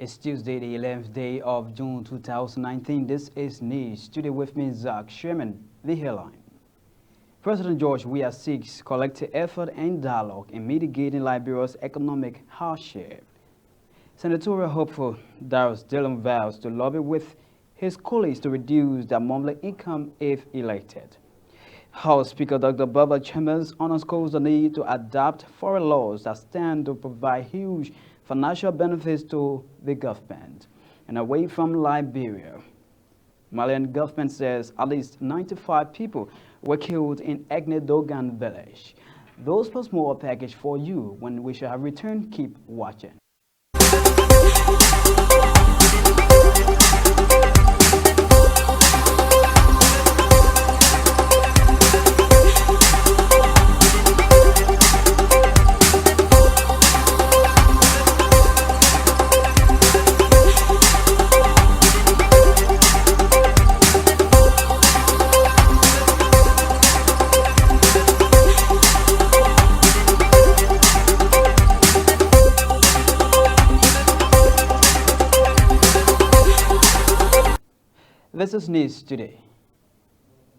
It's Tuesday, the 11th day of June 2019. This is News. Today with me, Zach Sherman. The headline. President George Weah seeks collective effort and dialogue in mitigating Liberia's economic hardship. Senatorial hopeful Darius Dillon vows to lobby with his colleagues to reduce their monthly income if elected. House Speaker Dr. Baba Chambers underscores the need to adapt foreign laws that stand to provide huge financial benefits to the government and away from Liberia. Malian government says at least 95 people were killed in Egnedogan village. Those plus more package for you when we shall have returned. Keep watching. This is News Today.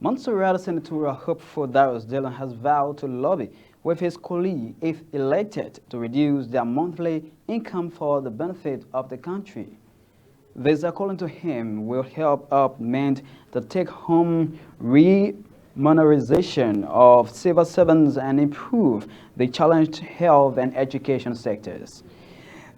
Montserrat senatorial hopeful Darius Dillon has vowed to lobby with his colleague, if elected, to reduce their monthly income for the benefit of the country. This, according to him, will help augment the take-home remuneration of civil servants and improve the challenged health and education sectors.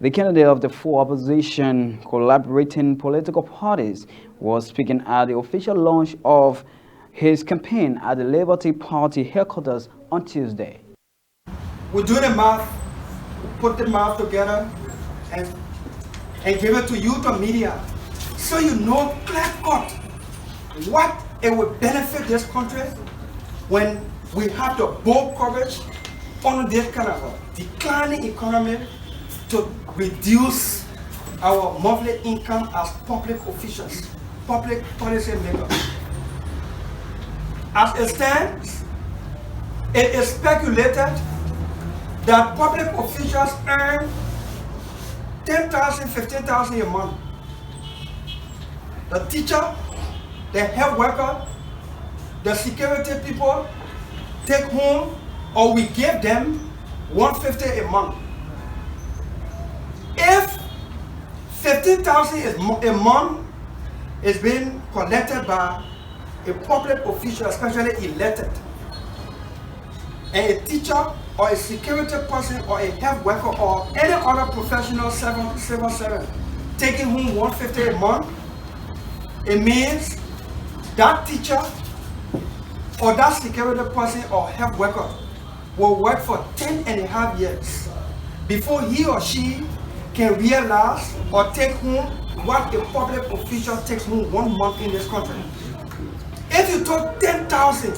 The candidate of the four opposition collaborating political parties was speaking at the official launch of his campaign at the Liberty Party headquarters on Tuesday. We do the math, put the math together and give it to you, the media, so you know clear-cut what it will benefit this country when we have the bold coverage on this kind of a declining economy to reduce our monthly income as public officials, public policy makers. As it stands, it is speculated that public officials earn $10,000, $15,000 a month. The teacher, the health worker, the security people take home, or we give them $150 a month. If $15,000 a month is being collected by a public official, especially elected, and a teacher or a security person or a health worker or any other professional civil servant taking home $150 a month, it means that teacher or that security person or health worker will work for 10 and a half years before he or she can realize or take home what a public official takes home 1 month in this country. If you took 10,000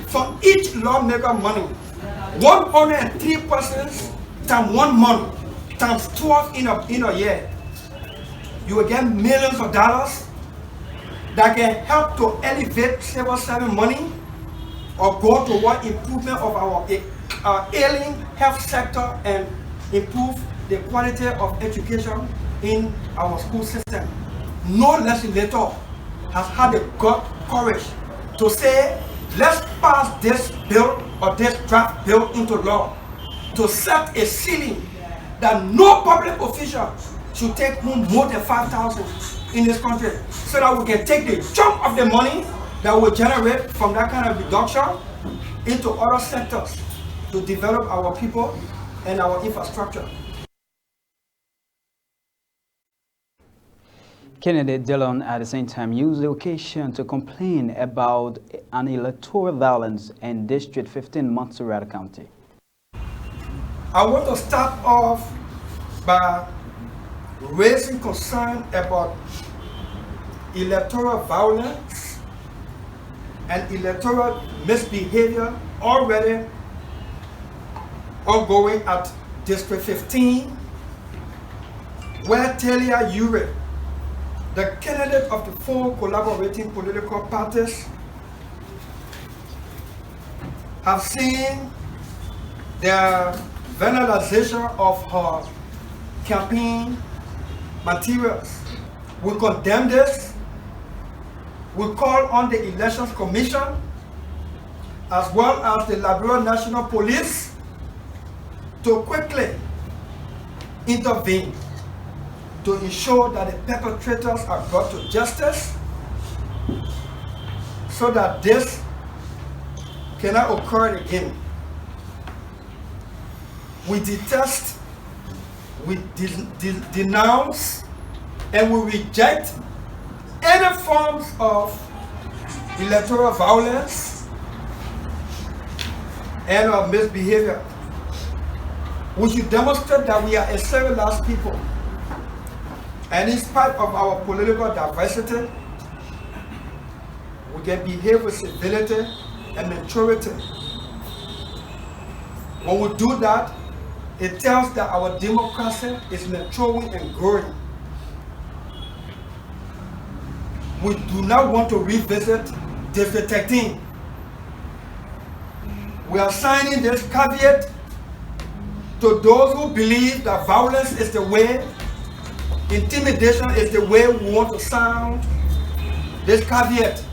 from each lawmaker money, 103 persons times 1 month times 12 in a year, you will get millions of dollars that can help to elevate civil service money or go toward improvement of our ailing health sector and improve the quality of education in our school system. No legislator has had the courage to say, let's pass this bill or this draft bill into law to set a ceiling that no public official should take home more than 5,000 in this country, so that we can take the chunk of the money that will generate from that kind of reduction into other sectors to develop our people and our infrastructure. Candidate Dillon at the same time used the occasion to complain about an electoral violence in District 15, Montserrat County. I want to start off by raising concern about electoral violence and electoral misbehavior already ongoing at District 15, where Talia Ure, the candidate of the four collaborating political parties, have seen the vandalization of her campaign materials. We condemn this. We call on the Elections Commission as well as the Liberia National Police to quickly intervene to ensure that the perpetrators are brought to justice so that this cannot occur again. We detest, we denounce, and we reject any forms of electoral violence and of misbehavior. We should demonstrate that we are a civilized people. And in spite of our political diversity, we can behave with civility and maturity. When we do that, it tells that our democracy is maturing and growing. We do not want to revisit District 13. We are signing this caveat to those who believe that violence is the way, intimidation is the way we want to sound this caveat.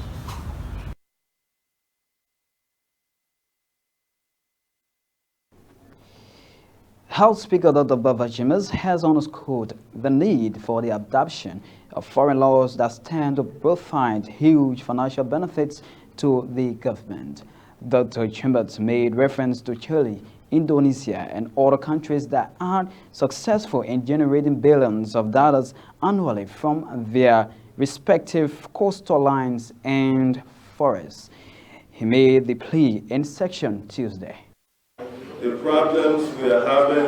House Speaker Dr. Baba Jimmers has underscored the need for the adoption of foreign laws that stand to provide huge financial benefits to the government. Dr. Chambers made reference to Chile, Indonesia, and other countries that are successful in generating billions of dollars annually from their respective coastal lines and forests. He made the plea in Section Tuesday. The problems we are having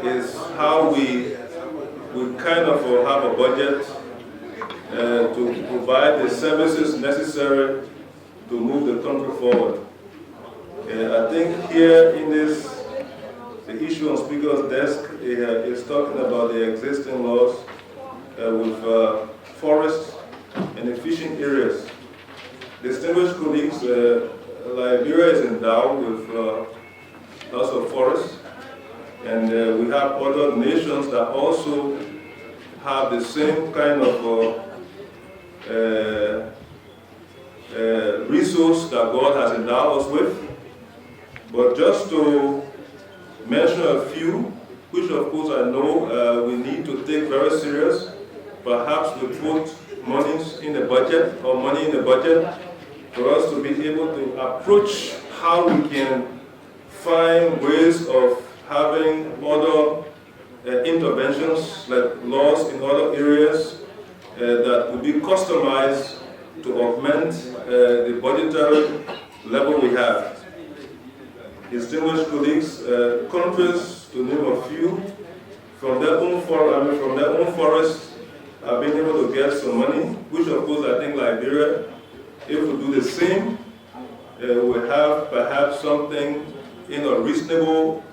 is how we kind of have a budget to provide the services necessary to move the country forward. I think here in this, the issue on Speaker's desk is talking about the existing laws with forests and the fishing areas. Distinguished colleagues, Liberia is endowed with lots of forests, and we have other nations that also have the same kind of resource that God has endowed us with. But just to mention a few, which of course I know we need to take very serious, perhaps we put monies in the budget or money in the budget for us to be able to approach how we can find ways of having other interventions, like laws in other areas that will be customized to augment the budgetary level we have. Distinguished colleagues, countries, to name a few, from their own forests have been able to get some money, which of course I think Liberia, if we do the same, we have perhaps something in a reasonable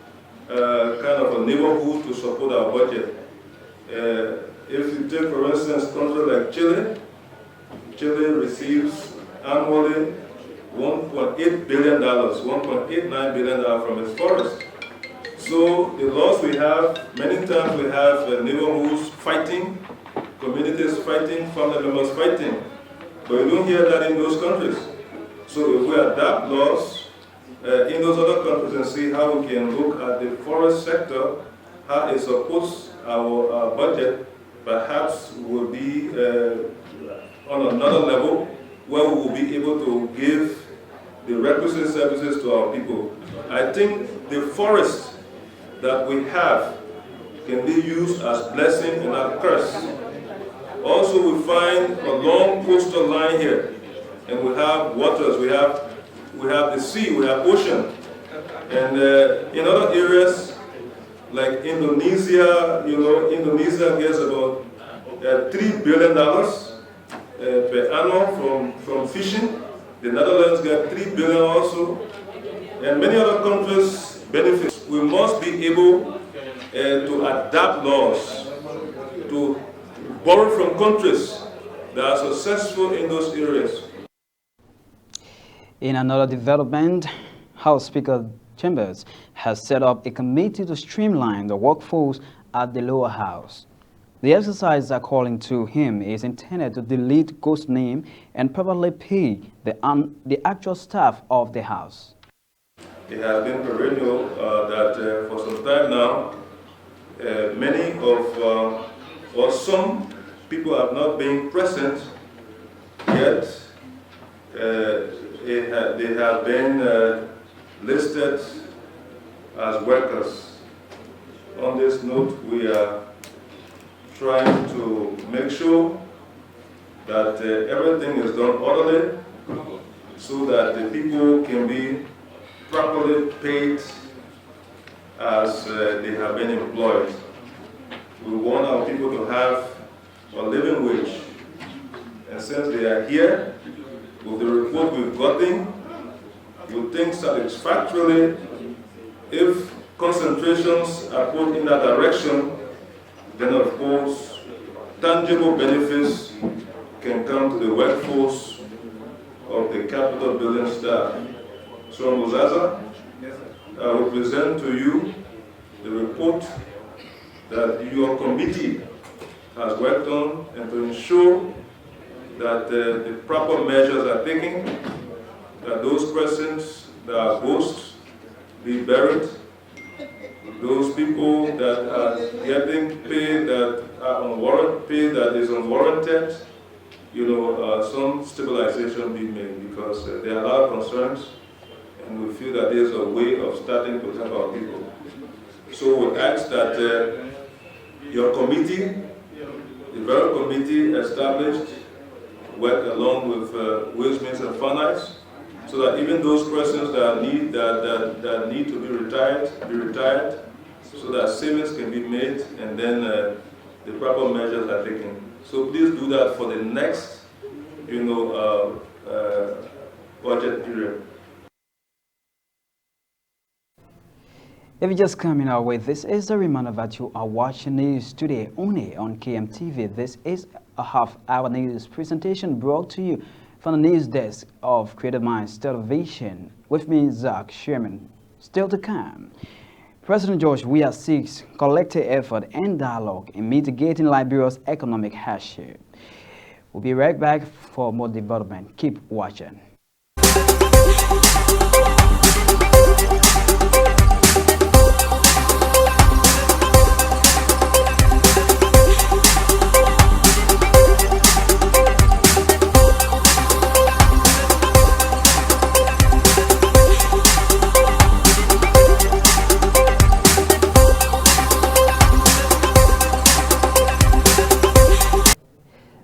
kind of a neighborhood to support our budget. If you take, for instance, a country like Chile, Chile receives annually $1.8 billion, $1.89 billion from its forest. So the laws we have, many times we have neighborhoods fighting, communities fighting, family members fighting, but you don't hear that in those countries. So if we adapt laws in those other countries and see how we can look at the forest sector, how it supports our budget, perhaps we'll be on another level where we will be able to give the requisite services to our people. I think the forest that we have can be used as blessing and not curse. Also, we find a long coastal line here, and we have waters, we have the sea, we have ocean. And in other areas, like Indonesia, Indonesia gets about $3 billion per annum from fishing. The Netherlands get $3 billion also. And many other countries benefit. We must be able to adapt laws, to borrow from countries that are successful in those areas. In another development, House Speaker Chambers has set up a committee to streamline the workforce at the lower house. The exercise, according to him, is intended to delete ghost name and properly pay the actual staff of the house. It has been perennial that for some time now, many of or some people have not been present yet. They have been listed as workers. On this note, we are trying to make sure that everything is done orderly so that the people can be properly paid as they have been employed. We want our people to have a living wage. And since they are here, with the report we've gotten, we think satisfactorily if concentrations are put in that direction, then of course tangible benefits can come to the workforce of the Capitol building staff. So Muzaza, I will present to you the report that your committee has worked on, and to ensure that the proper measures are taken, that those persons that are ghosts be buried, those people that are getting paid that are unwarranted, pay that is unwarranted, some stabilization be made, because there are a lot of concerns, and we feel that there's a way of starting to help our people. So we ask that your committee, the very committee established, work along with Ways, Means and Finance, so that even those persons that need to be retired, so that savings can be made, and then the proper measures are taken. So please do that for the next, budget period. If you're just coming our way, this is a reminder that you are watching news today only on KMTV. This is a half-hour news presentation brought to you from the news desk of Creative Minds Television. With me, Zach Sherman. Still to come, President George Weah seeks collective effort and dialogue in mitigating Liberia's economic hardship. We'll be right back for more development. Keep watching.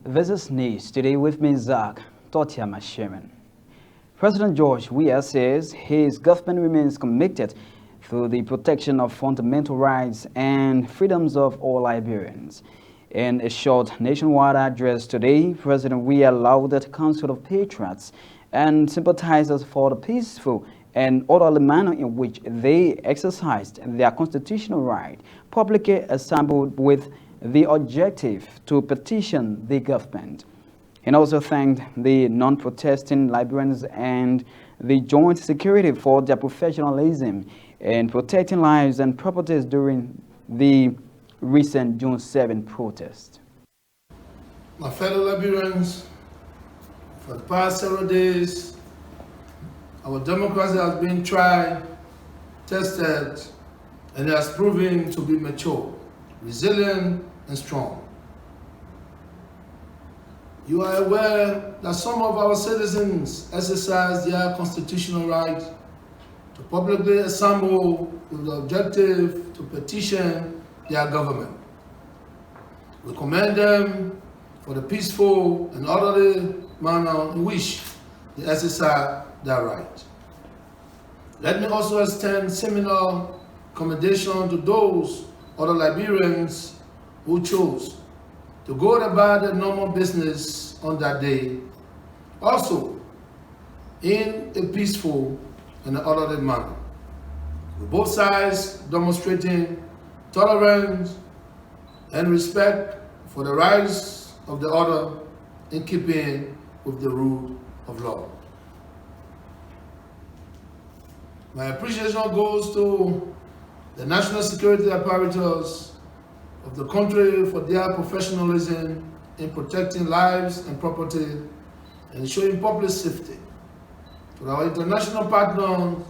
This is news today with me, Zach Sherman. President George Weah says his government remains committed to the protection of fundamental rights and freedoms of all Liberians. In a short nationwide address today, President Weah lauded Council of Patriots and sympathizers for the peaceful and orderly manner in which they exercised their constitutional right, publicly assembled with the objective to petition the government. He also thanked the non-protesting Liberians and the joint security for their professionalism in protecting lives and properties during the recent June 7 protest. My fellow Liberians, for the past several days, our democracy has been tried, tested, and has proven to be mature, resilient, and strong. You are aware that some of our citizens exercise their constitutional right to publicly assemble with the objective to petition their government. We commend them for the peaceful and orderly manner in which they exercise their right. Let me also extend similar commendation to those other Liberians who chose to go about their normal business on that day, also in a peaceful and orderly manner, with both sides demonstrating tolerance and respect for the rights of the other in keeping with the rule of law. My appreciation goes to the national security apparatus of the country for their professionalism in protecting lives and property and ensuring public safety. To our international partners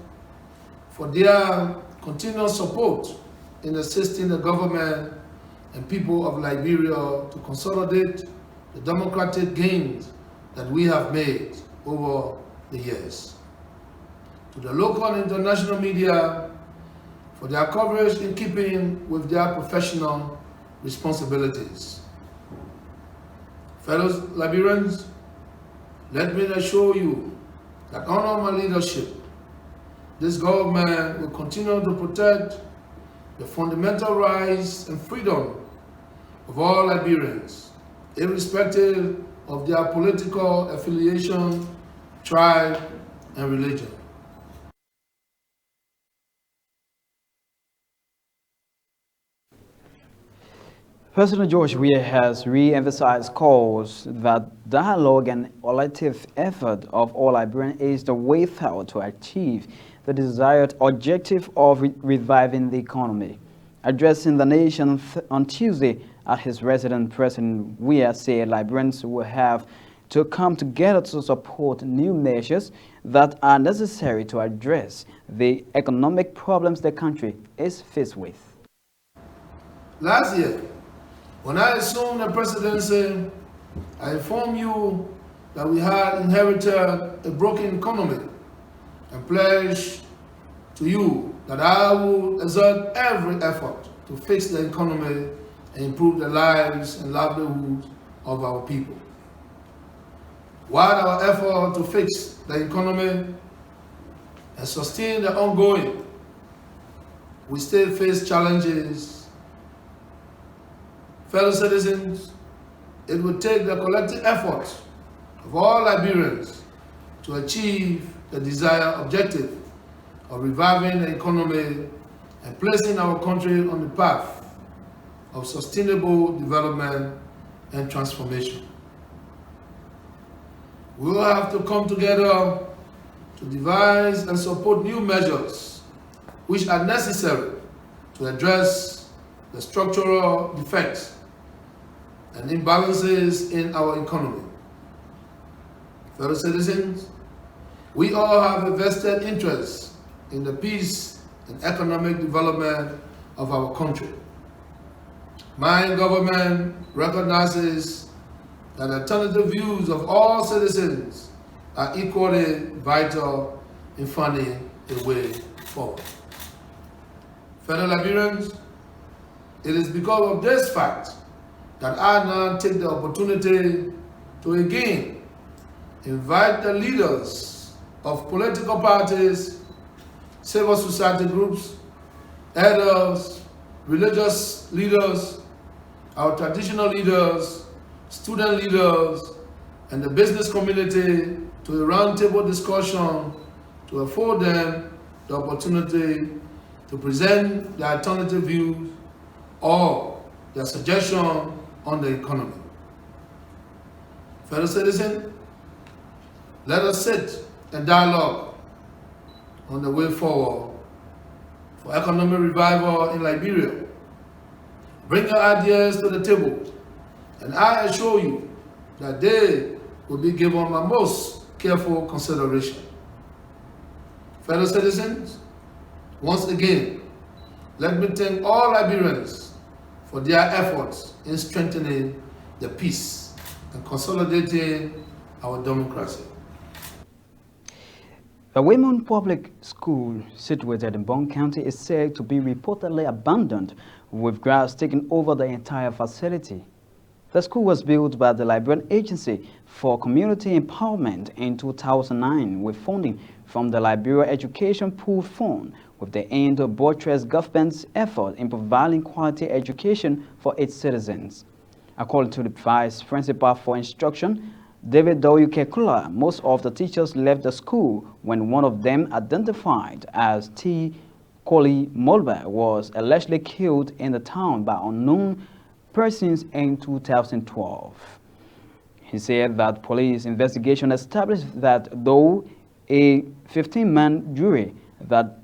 for their continuous support in assisting the government and people of Liberia to consolidate the democratic gains that we have made over the years. To the local and international media for their coverage in keeping with their professional responsibilities. Fellow Liberians, let me assure you that under my leadership, this government will continue to protect the fundamental rights and freedom of all Liberians, irrespective of their political affiliation, tribe, and religion. President George Weah has re-emphasized calls that dialogue and collective effort of all Liberians is the way forward to achieve the desired objective of reviving the economy. Addressing the nation on Tuesday at his residence, President Weah said Liberians will have to come together to support new measures that are necessary to address the economic problems the country is faced with. Last year, when I assumed the presidency, I informed you that we had inherited a broken economy and pledged to you that I would exert every effort to fix the economy and improve the lives and livelihoods of our people. While our effort to fix the economy and sustain the ongoing, we still face challenges. Fellow citizens, it will take the collective efforts of all Liberians to achieve the desired objective of reviving the economy and placing our country on the path of sustainable development and transformation. We will have to come together to devise and support new measures which are necessary to address the structural defects and imbalances in our economy. Fellow citizens, we all have a vested interest in the peace and economic development of our country. My government recognizes that alternative views of all citizens are equally vital in finding a way forward. Fellow Liberians, it is because of this fact that I now take the opportunity to again invite the leaders of political parties, civil society groups, elders, religious leaders, our traditional leaders, student leaders, and the business community to a roundtable discussion to afford them the opportunity to present their alternative views or their suggestion on the economy. Fellow citizens, let us sit and dialogue on the way forward for economic revival in Liberia. Bring your ideas to the table, and I assure you that they will be given my most careful consideration. Fellow citizens, once again, let me thank all Liberians for their efforts in strengthening the peace and consolidating our democracy. The Women Public School situated in Bond County is said to be reportedly abandoned, with grass taking over the entire facility. The school was built by the Liberian Agency for Community Empowerment in 2009 with funding from the Liberia Education Pool Fund, with the aim to buttress government's effort in providing quality education for its citizens. According to the Vice Principal for Instruction, David W. Kekula, most of the teachers left the school when one of them, identified as T. Koli Molba, was allegedly killed in the town by unknown persons in 2012. He said that police investigation established that though a 15-man jury that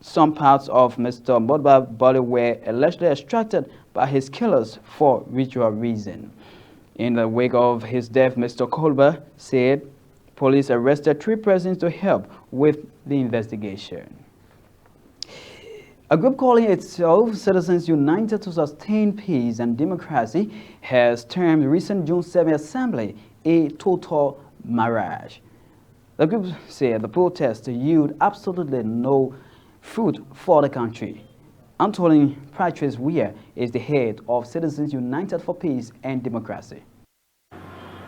some parts of Mr. Molba's body were allegedly extracted by his killers for ritual reason. In the wake of his death, Mr. Colbert said police arrested 3 persons to help with the investigation. A group calling itself Citizens United to Sustain Peace and Democracy has termed recent June 7 assembly a total mirage. The group said the protest yield absolutely no fruit for the country. Anthony Patrice Weir is the head of Citizens United for Peace and Democracy.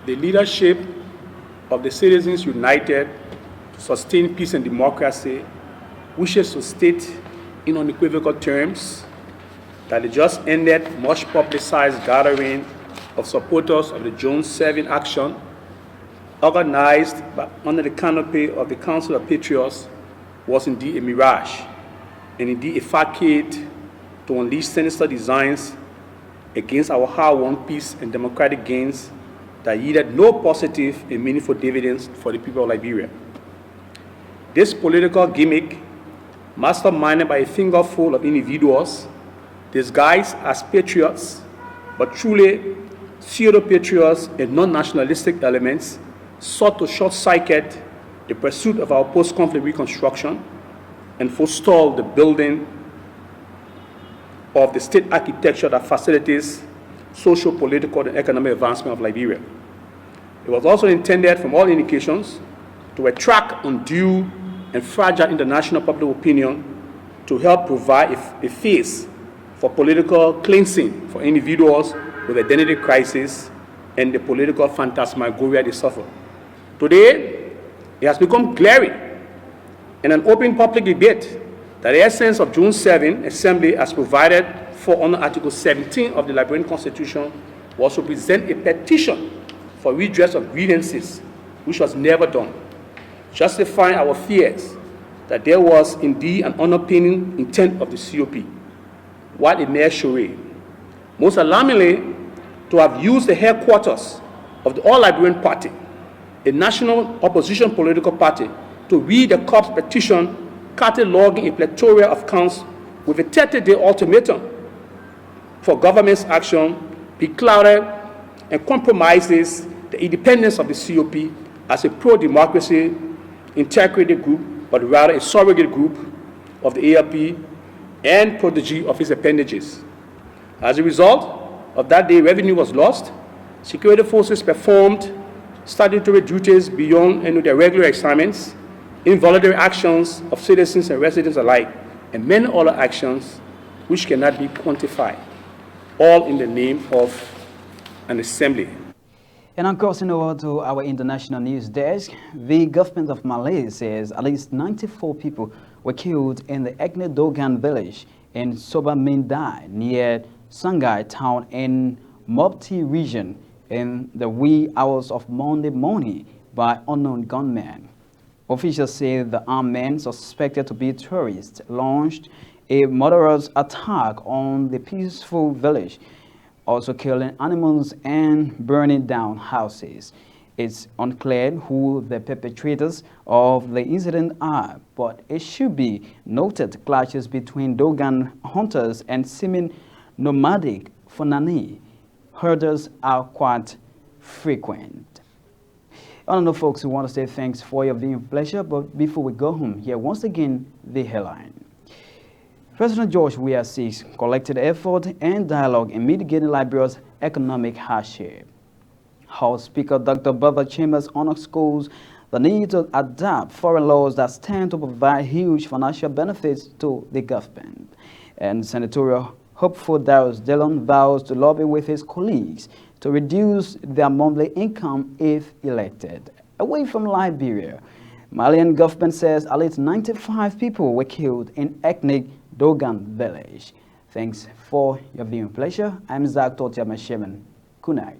The leadership of the Citizens United to Sustain Peace and Democracy wishes to state in unequivocal terms that the just ended much publicized gathering of supporters of the June 7 action organized under the canopy of the Council of Patriots was indeed a mirage and indeed a facade to unleash sinister designs against our hard-won peace and democratic gains that yielded no positive and meaningful dividends for the people of Liberia. This political gimmick, masterminded by a fingerful of individuals disguised as patriots, but truly pseudo-patriots and non-nationalistic elements, sought to short-circuit the pursuit of our post-conflict reconstruction and forestall the building of the state architecture that facilitates social, political, and economic advancement of Liberia. It was also intended, from all indications, to attract undue and fragile international public opinion to help provide a face for political cleansing for individuals with identity crisis and the political phantasmagoria they suffer. Today, it has become glaring in an open public debate that the essence of June 7 Assembly, as provided for under Article 17 of the Liberian Constitution, was to present a petition for redress of grievances, which was never done, justifying our fears that there was indeed an underpinning intent of the COP. What a mere charade. Most alarmingly, to have used the headquarters of the All Liberian Party, a national opposition political party, to read the COP's petition cataloging a plethora of counts with a 30-day ultimatum for government's action, beclouded and compromises the independence of the COP as a pro-democracy integrated group, but rather a surrogate group of the ALP and protege of its appendages. As a result of that day, revenue was lost. Security forces performed statutory duties beyond their regular assignments, involuntary actions of citizens and residents alike, and many other actions which cannot be quantified, all in the name of an assembly. And I'm crossing over to our international news desk. The government of Mali says at least 94 people were killed in the ethnic Dogon village in Sobamindai near Sangai town in Mopti region in the wee hours of Monday morning by unknown gunmen. Officials say the armed men suspected to be tourists launched a murderous attack on the peaceful village, also killing animals and burning down houses. It's unclear who the perpetrators of the incident are, but it should be noted clashes between Dogon hunters and seeming nomadic Fulani herders are quite frequent. I don't know, folks, who want to say thanks for your viewing pleasure, but before we go home, here once again the headline. President George Weah seeks collected effort and dialogue in mitigating Liberia's economic hardship. House Speaker Dr. Baba Chambers underscores the need to adapt foreign laws that stand to provide huge financial benefits to the government. And senatorial hopeful Darius Dillon vows to lobby with his colleagues to reduce their monthly income if elected. Away from Liberia, Malian government says at least 95 people were killed in ethnic Dogon village. Thanks for your viewing pleasure. I'm Zach Totia Masheman. Good night.